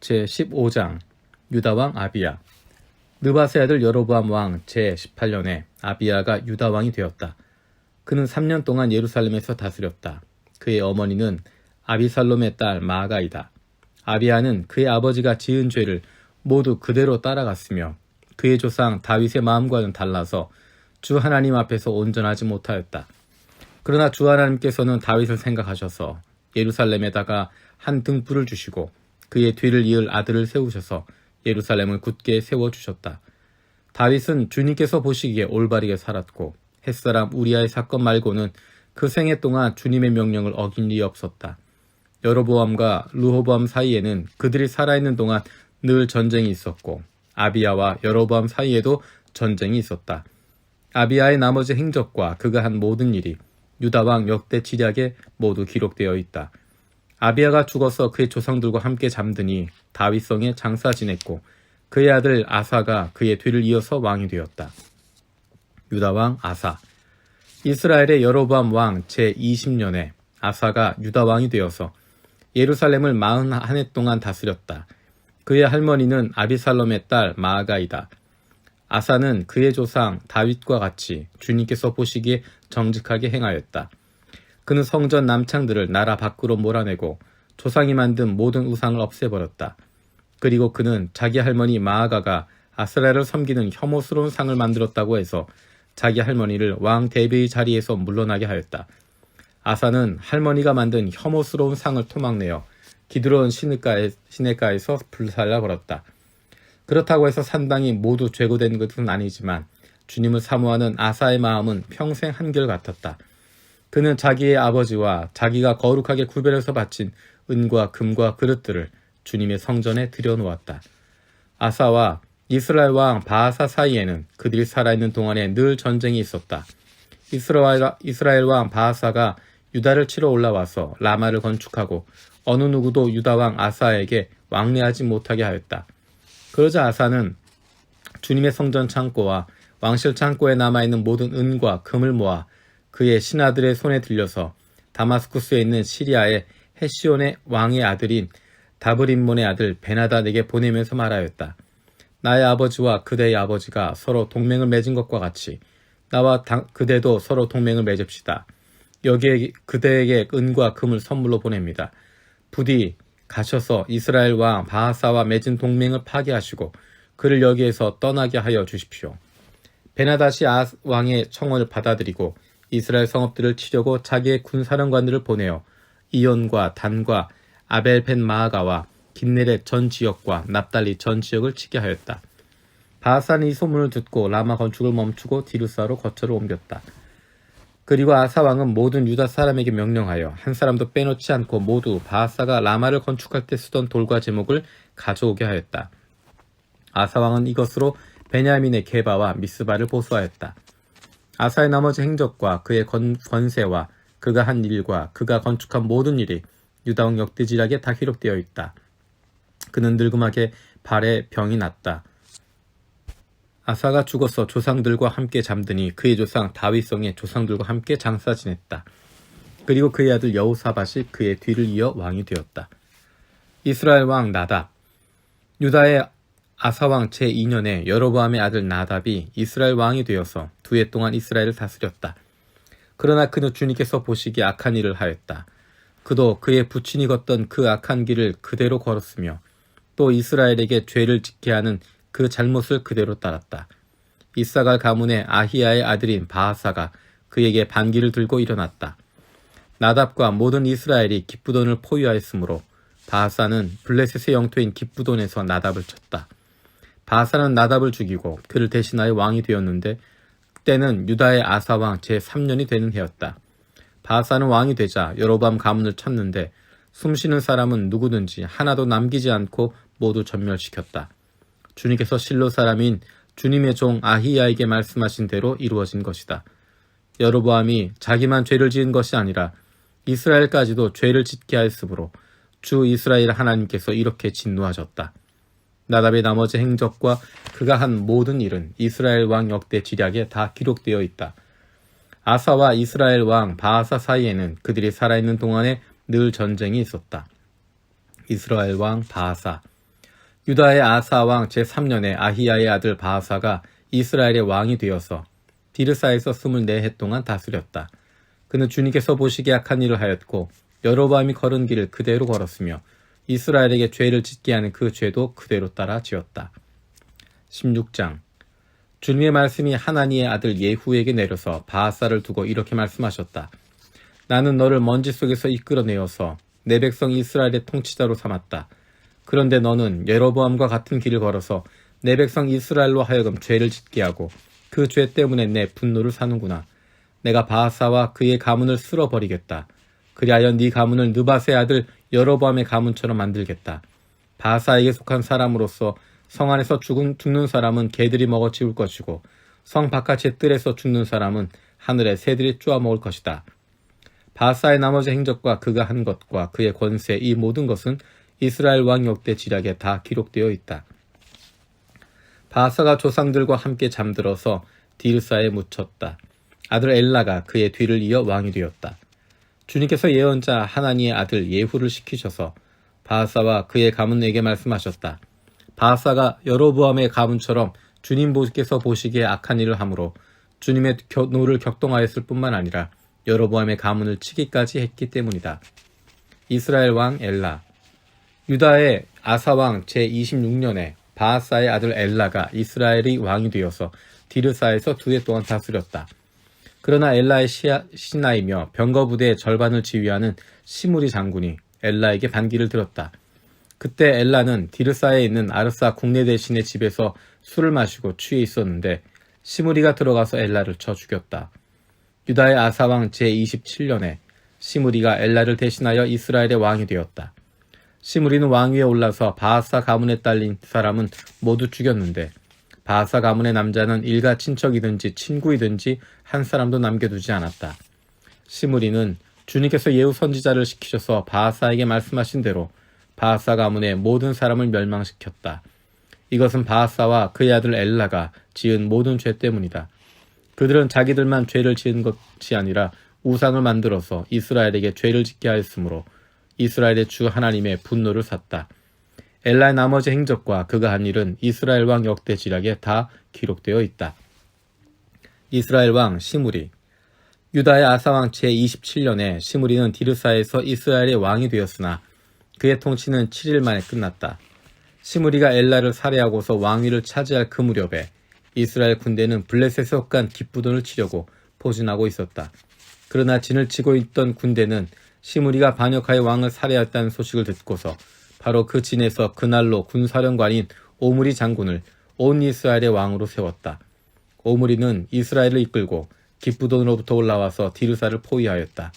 제15장 유다왕 아비야. 느바세 아들 여로보암 왕 제18년에 아비야가 유다왕이 되었다. 그는 3년 동안 예루살렘에서 다스렸다. 그의 어머니는 아비살롬의 딸 마아가이다. 아비야는 그의 아버지가 지은 죄를 모두 그대로 따라갔으며 그의 조상 다윗의 마음과는 달라서 주 하나님 앞에서 온전하지 못하였다. 그러나 주 하나님께서는 다윗을 생각하셔서 예루살렘에다가 한 등불을 주시고 그의 뒤를 이을 아들을 세우셔서 예루살렘을 굳게 세워주셨다. 다윗은 주님께서 보시기에 올바르게 살았고 햇사람 우리아의 사건 말고는 그 생애 동안 주님의 명령을 어긴 일이 없었다. 여로보암과 르호보암 사이에는 그들이 살아있는 동안 늘 전쟁이 있었고 아비야와 여로보암 사이에도 전쟁이 있었다. 아비야의 나머지 행적과 그가 한 모든 일이 유다왕 역대 지략에 모두 기록되어 있다. 아비야가 죽어서 그의 조상들과 함께 잠드니 다윗성에 장사 지냈고 그의 아들 아사가 그의 뒤를 이어서 왕이 되었다. 유다왕 아사. 이스라엘의 여로보암 왕 제20년에 아사가 유다왕이 되어서 예루살렘을 41해 동안 다스렸다. 그의 할머니는 아비살롬의 딸 마아가이다. 아사는 그의 조상 다윗과 같이 주님께서 보시기에 정직하게 행하였다. 그는 성전 남창들을 나라 밖으로 몰아내고 조상이 만든 모든 우상을 없애버렸다. 그리고 그는 자기 할머니 마아가가 아스라를 섬기는 혐오스러운 상을 만들었다고 해서 자기 할머니를 왕 대비의 자리에서 물러나게 하였다. 아사는 할머니가 만든 혐오스러운 상을 토막내어 기드론 시냇가에서 불살라 버렸다. 그렇다고 해서 산당이 모두 죄고된 것은 아니지만 주님을 사모하는 아사의 마음은 평생 한결같았다. 그는 자기의 아버지와 자기가 거룩하게 구별해서 바친 은과 금과 그릇들을 주님의 성전에 들여놓았다. 아사와 이스라엘 왕 바하사 사이에는 그들이 살아있는 동안에 늘 전쟁이 있었다. 이스라엘 왕 바하사가 유다를 치러 올라와서 라마를 건축하고 어느 누구도 유다 왕 아사에게 왕래하지 못하게 하였다. 그러자 아사는 주님의 성전 창고와 왕실 창고에 남아있는 모든 은과 금을 모아 그의 신하들의 손에 들려서 다마스쿠스에 있는 시리아의 헤시온의 왕의 아들인 다브림몬의 아들 베나닷에게 보내면서 말하였다. 나의 아버지와 그대의 아버지가 서로 동맹을 맺은 것과 같이 나와 그대도 서로 동맹을 맺읍시다. 여기에 그대에게 은과 금을 선물로 보냅니다. 부디 가셔서 이스라엘 왕 바하사와 맺은 동맹을 파괴하시고 그를 여기에서 떠나게 하여 주십시오. 베나닷이 왕의 청원을 받아들이고 이스라엘 성읍들을 치려고 자기의 군사령관들을 보내어 이온과 단과 아벨벤 마아가와 긴네렛 전 지역과 납달리 전 지역을 치게 하였다. 바하사는 이 소문을 듣고 라마 건축을 멈추고 디르사로 거처를 옮겼다. 그리고 아사 왕은 모든 유다 사람에게 명령하여 한 사람도 빼놓지 않고 모두 바하사가 라마를 건축할 때 쓰던 돌과 제목을 가져오게 하였다. 아사 왕은 이것으로 베냐민의 게바와 미스바를 보수하였다. 아사의 나머지 행적과 그의 권세와 그가 한 일과 그가 건축한 모든 일이 유다왕 역대지략에 다 기록되어 있다. 그는 늙음하게 발에 병이 났다. 아사가 죽어서 조상들과 함께 잠드니 그의 조상 다윗성의 조상들과 함께 장사 지냈다. 그리고 그의 아들 여호사밧이 그의 뒤를 이어 왕이 되었다. 이스라엘 왕 나답. 유다의 아사왕 제2년에 여로보암의 아들 나답이 이스라엘 왕이 되어서 2해 동안 이스라엘을 다스렸다. 그러나 그는 주님께서 보시기에 악한 일을 하였다. 그도 그의 부친이 걷던 그 악한 길을 그대로 걸었으며 또 이스라엘에게 죄를 짓게 하는 그 잘못을 그대로 따랐다. 이사갈 가문의 아히야의 아들인 바하사가 그에게 반기를 들고 일어났다. 나답과 모든 이스라엘이 기쁘돈을 포위하였으므로 바하사는 블레셋의 영토인 기쁘돈에서 나답을 쳤다. 바하사는 나답을 죽이고 그를 대신하여 왕이 되었는데 그때는 유다의 아사왕 제3년이 되는 해였다. 바하사는 왕이 되자 여로보암 가문을 쳤는데 숨쉬는 사람은 누구든지 하나도 남기지 않고 모두 전멸시켰다. 주님께서 실로 사람인 주님의 종 아히야에게 말씀하신 대로 이루어진 것이다. 여로보암이 자기만 죄를 지은 것이 아니라 이스라엘까지도 죄를 짓게 하였으므로 주 이스라엘 하나님께서 이렇게 진노하셨다. 나답의 나머지 행적과 그가 한 모든 일은 이스라엘 왕 역대 지략에 다 기록되어 있다. 아사와 이스라엘 왕 바하사 사이에는 그들이 살아있는 동안에 늘 전쟁이 있었다. 이스라엘 왕 바하사. 유다의 아사왕 제3년에 아히야의 아들 바하사가 이스라엘의 왕이 되어서 디르사에서 24해 동안 다스렸다. 그는 주님께서 보시기에 악한 일을 하였고 여로보암이 걸은 길을 그대로 걸었으며 이스라엘에게 죄를 짓게 하는 그 죄도 그대로 따라 지었다. 16장. 주님의 말씀이 하나니의 아들 예후에게 내려서 바하사를 두고 이렇게 말씀하셨다. 나는 너를 먼지 속에서 이끌어내어서 내 백성 이스라엘의 통치자로 삼았다. 그런데 너는 여로보암과 같은 길을 걸어서 내 백성 이스라엘로 하여금 죄를 짓게 하고 그 죄 때문에 내 분노를 사는구나. 내가 바하사와 그의 가문을 쓸어버리겠다. 그리하여 네 가문을 느밧의 아들 여로보암의 가문처럼 만들겠다. 바하사에게 속한 사람으로서 성 안에서 죽는 사람은 개들이 먹어 치울 것이고 성 바깥의 뜰에서 죽는 사람은 하늘의 새들이 쪼아 먹을 것이다. 바하사의 나머지 행적과 그가 한 것과 그의 권세 이 모든 것은 이스라엘 왕 역대 지략에 다 기록되어 있다. 바하사가 조상들과 함께 잠들어서 디르사에 묻혔다. 아들 엘라가 그의 뒤를 이어 왕이 되었다. 주님께서 예언자 하나니의 아들 예후를 시키셔서 바하사와 그의 가문에게 말씀하셨다. 바하사가 여로보암의 가문처럼 주님 보께서 보시기에 악한 일을 함으로 주님의 노를 격동하였을 뿐만 아니라 여로보암의 가문을 치기까지 했기 때문이다. 이스라엘 왕 엘라. 유다의 아사왕 제26년에 바하사의 아들 엘라가 이스라엘의 왕이 되어서 디르사에서 2해 동안 다스렸다. 그러나 엘라의 신하이며 병거부대의 절반을 지휘하는 시므리 장군이 엘라에게 반기를 들었다. 그때 엘라는 디르사에 있는 아르사 국내 대신의 집에서 술을 마시고 취해 있었는데 시므리가 들어가서 엘라를 쳐 죽였다. 유다의 아사왕 제27년에 시므리가 엘라를 대신하여 이스라엘의 왕이 되었다. 시므리는 왕위에 올라서 바하사 가문에 딸린 사람은 모두 죽였는데 바하사 가문의 남자는 일가 친척이든지 친구이든지 한 사람도 남겨두지 않았다. 시므리는 주님께서 예후 선지자를 시키셔서 바하사에게 말씀하신 대로 바하사 가문의 모든 사람을 멸망시켰다. 이것은 바하사와 그의 아들 엘라가 지은 모든 죄 때문이다. 그들은 자기들만 죄를 지은 것이 아니라 우상을 만들어서 이스라엘에게 죄를 짓게 하였으므로 이스라엘의 주 하나님의 분노를 샀다. 엘라의 나머지 행적과 그가 한 일은 이스라엘 왕 역대 지략에 다 기록되어 있다. 이스라엘 왕 시므리. 유다의 아사왕 제27년에 시므리는 디르사에서 이스라엘의 왕이 되었으나 그의 통치는 7일 만에 끝났다. 시므리가 엘라를 살해하고서 왕위를 차지할 그 무렵에 이스라엘 군대는 블레셋에 속한 기쁘돈을 치려고 포진하고 있었다. 그러나 진을 치고 있던 군대는 시므리가 반역하여 왕을 살해했다는 소식을 듣고서 바로 그 진에서 그날로 군사령관인 오므리 장군을 온 이스라엘의 왕으로 세웠다. 오므리는 이스라엘을 이끌고 기쁘돈으로부터 올라와서 디르사를 포위하였다.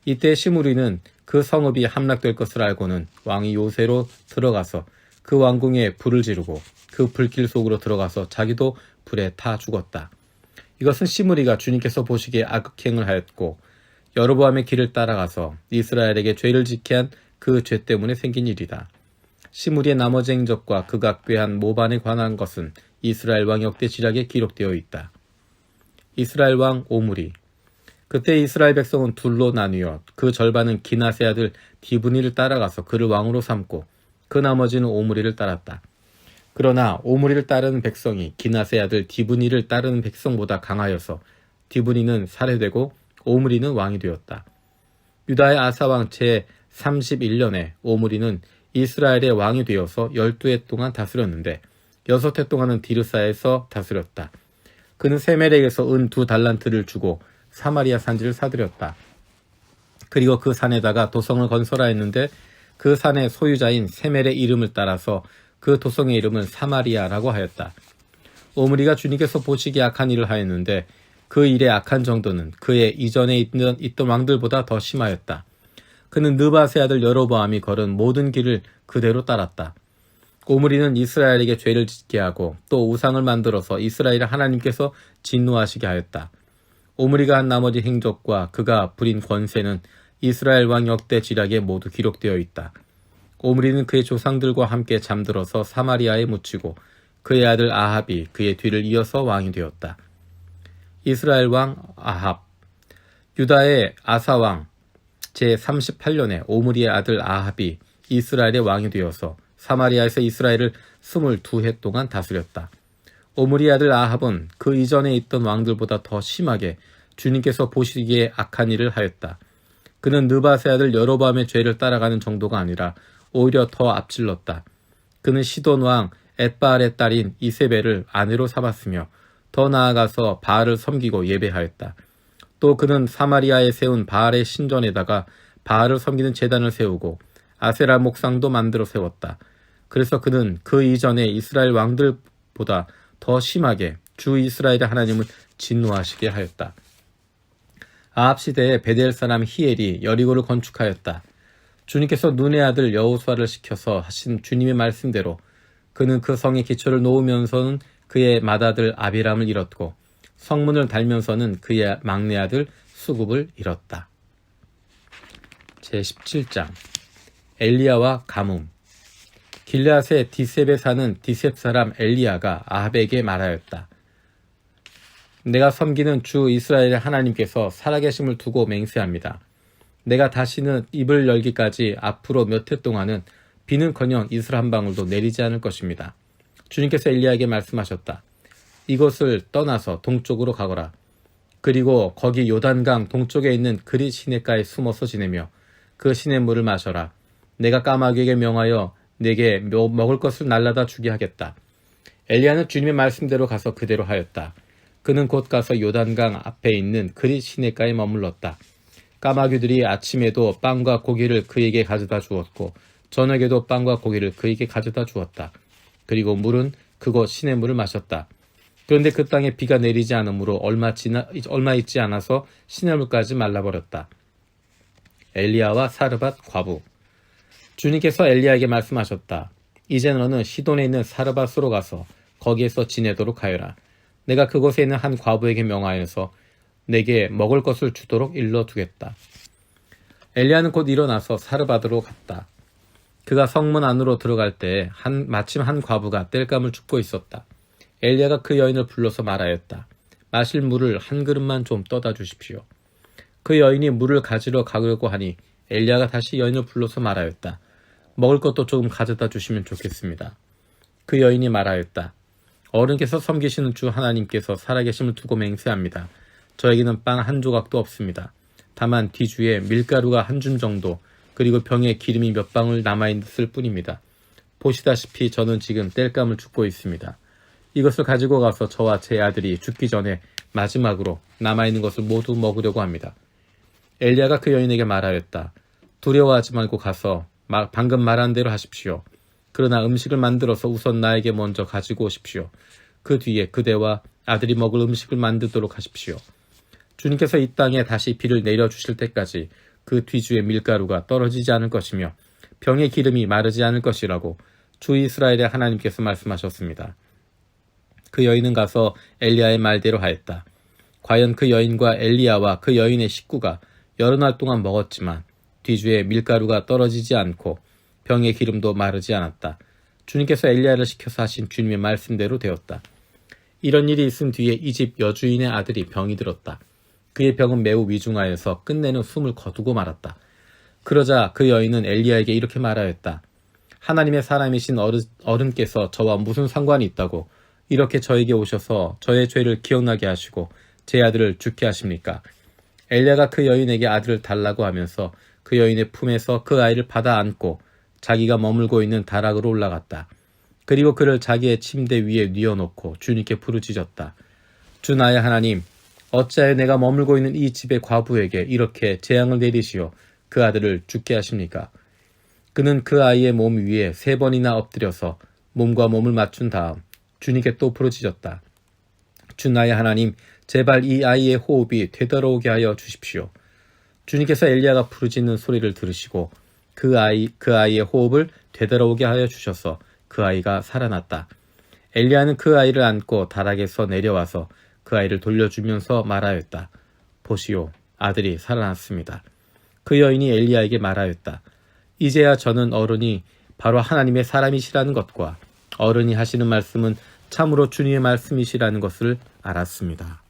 이때 시므리는 그 성읍이 함락될 것을 알고는 왕이 요새로 들어가서 그 왕궁에 불을 지르고 그 불길 속으로 들어가서 자기도 불에 타 죽었다. 이것은 시므리가 주님께서 보시기에 악행을 하였고 여로보암의 길을 따라가서 이스라엘에게 죄를 짓게 한 그 죄 때문에 생긴 일이다. 시므리의 나머지 행적과 그가 꾀한 모반에 관한 것은 이스라엘 왕 역대 지략에 기록되어 있다. 이스라엘 왕 오므리. 그때 이스라엘 백성은 둘로 나뉘어 그 절반은 기낫의 아들 디브니를 따라가서 그를 왕으로 삼고 그 나머지는 오므리를 따랐다. 그러나 오므리를 따르는 백성이 기낫의 아들 디브니를 따르는 백성보다 강하여서 디브니는 살해되고 오므리는 왕이 되었다. 유다의 아사왕 제31년에 오므리는 이스라엘의 왕이 되어서 12해 동안 다스렸는데 6해 동안은 디르사에서 다스렸다. 그는 세멜에게서 은 2달란트를 주고 사마리아 산지를 사들였다. 그리고 그 산에다가 도성을 건설하였는데 그 산의 소유자인 세멜의 이름을 따라서 그 도성의 이름은 사마리아라고 하였다. 오므리가 주님께서 보시기에 악한 일을 하였는데 그 일의 악한 정도는 그의 이전에 있던 왕들보다 더 심하였다. 그는 느밧의 아들 여로보암이 걸은 모든 길을 그대로 따랐다. 오므리는 이스라엘에게 죄를 짓게 하고 또 우상을 만들어서 이스라엘의 하나님께서 진노하시게 하였다. 오므리가 한 나머지 행적과 그가 부린 권세는 이스라엘 왕 역대 지략에 모두 기록되어 있다. 오므리는 그의 조상들과 함께 잠들어서 사마리아에 묻히고 그의 아들 아합이 그의 뒤를 이어서 왕이 되었다. 이스라엘 왕 아합. 유다의 아사왕 제38년에 오므리의 아들 아합이 이스라엘의 왕이 되어서 사마리아에서 이스라엘을 22해 동안 다스렸다. 오므리 아들 아합은 그 이전에 있던 왕들보다 더 심하게 주님께서 보시기에 악한 일을 하였다. 그는 느바세 아들 여로보암의 죄를 따라가는 정도가 아니라 오히려 더 앞질렀다. 그는 시돈 왕 엣바알의 딸인 이세벨을 아내로 삼았으며 더 나아가서 바알을 섬기고 예배하였다. 또 그는 사마리아에 세운 바알의 신전에다가 바알을 섬기는 제단을 세우고 아세라 목상도 만들어 세웠다. 그래서 그는 그 이전에 이스라엘 왕들보다 더 심하게 주 이스라엘의 하나님을 진노하시게 하였다. 아합 시대에 베델 사람 히엘이 여리고를 건축하였다. 주님께서 눈의 아들 여호수아를 시켜서 하신 주님의 말씀대로 그는 그 성의 기초를 놓으면서는 그의 맏아들 아비람을 잃었고 성문을 달면서는 그의 막내 아들 수굽을 잃었다. 제17장 엘리야와 가뭄. 길르앗의 디셉에 사는 디셉 사람 엘리야가 아합에게 말하였다. 내가 섬기는 주 이스라엘의 하나님께서 살아계심을 두고 맹세합니다. 내가 다시는 입을 열기까지 앞으로 몇 해 동안은 비는커녕 이슬 한 방울도 내리지 않을 것입니다. 주님께서 엘리야에게 말씀하셨다. 이곳을 떠나서 동쪽으로 가거라. 그리고 거기 요단강 동쪽에 있는 그릿 시냇가에 숨어서 지내며 그 시냇물을 마셔라. 내가 까마귀에게 명하여 내게 먹을 것을 날라다 주게 하겠다. 엘리야는 주님의 말씀대로 가서 그대로 하였다. 그는 곧 가서 요단강 앞에 있는 그릿 시냇가에 머물렀다. 까마귀들이 아침에도 빵과 고기를 그에게 가져다 주었고 저녁에도 빵과 고기를 그에게 가져다 주었다. 그리고 물은 그곳 시냇물을 마셨다. 그런데 그 땅에 비가 내리지 않으므로 얼마 있지 않아서 시냇물까지 말라버렸다. 엘리야와 사르밧 과부. 주님께서 엘리야에게 말씀하셨다. 이제 너는 시돈에 있는 사르밧으로 가서 거기에서 지내도록 하여라. 내가 그곳에 있는 한 과부에게 명하여서 내게 먹을 것을 주도록 일러두겠다. 엘리야는 곧 일어나서 사르밧으로 갔다. 그가 성문 안으로 들어갈 때 마침 한 과부가 땔감을 줍고 있었다. 엘리야가 그 여인을 불러서 말하였다. 마실 물을 한 그릇만 좀 떠다 주십시오. 그 여인이 물을 가지러 가려고 하니 엘리야가 다시 여인을 불러서 말하였다. 먹을 것도 조금 가져다 주시면 좋겠습니다. 그 여인이 말하였다. 어른께서 섬기시는 주 하나님께서 살아계심을 두고 맹세합니다. 저에게는 빵 한 조각도 없습니다. 다만 뒤주에 밀가루가 한 줌 정도 그리고 병에 기름이 몇 방울 남아있을 뿐입니다. 보시다시피 저는 지금 땔감을 줍고 있습니다. 이것을 가지고 가서 저와 제 아들이 죽기 전에 마지막으로 남아있는 것을 모두 먹으려고 합니다. 엘리야가 그 여인에게 말하였다. 두려워하지 말고 가서 방금 말한 대로 하십시오. 그러나 음식을 만들어서 우선 나에게 먼저 가지고 오십시오. 그 뒤에 그대와 아들이 먹을 음식을 만들도록 하십시오. 주님께서 이 땅에 다시 비를 내려주실 때까지 그 뒤주의 밀가루가 떨어지지 않을 것이며 병의 기름이 마르지 않을 것이라고 주 이스라엘의 하나님께서 말씀하셨습니다. 그 여인은 가서 엘리야의 말대로 하였다. 과연 그 여인과 엘리야와 그 여인의 식구가 여러 날 동안 먹었지만 뒤주에 밀가루가 떨어지지 않고 병의 기름도 마르지 않았다. 주님께서 엘리야를 시켜서 하신 주님의 말씀대로 되었다. 이런 일이 있은 뒤에 이 집 여주인의 아들이 병이 들었다. 그의 병은 매우 위중하여서 끝내는 숨을 거두고 말았다. 그러자 그 여인은 엘리야에게 이렇게 말하였다. 하나님의 사람이신 어른께서 저와 무슨 상관이 있다고 이렇게 저에게 오셔서 저의 죄를 기억나게 하시고 제 아들을 죽게 하십니까? 엘리야가 그 여인에게 아들을 달라고 하면서 그 여인의 품에서 그 아이를 받아 안고 자기가 머물고 있는 다락으로 올라갔다. 그리고 그를 자기의 침대 위에 뉘어놓고 주님께 부르짖었다. 주 나의 하나님, 어찌하여 내가 머물고 있는 이 집의 과부에게 이렇게 재앙을 내리시어 그 아들을 죽게 하십니까? 그는 그 아이의 몸 위에 3번이나 엎드려서 몸과 몸을 맞춘 다음 주님께 또 부르짖었다. 주 나의 하나님, 제발 이 아이의 호흡이 되돌아오게 하여 주십시오. 주님께서 엘리야가 부르짖는 소리를 들으시고 그 아이의 호흡을 되돌아오게 하여 주셔서 그 아이가 살아났다. 엘리야는 그 아이를 안고 다락에서 내려와서 그 아이를 돌려주면서 말하였다. 보시오, 아들이 살아났습니다. 그 여인이 엘리야에게 말하였다. 이제야 저는 어른이 바로 하나님의 사람이시라는 것과 어른이 하시는 말씀은 참으로 주님의 말씀이시라는 것을 알았습니다.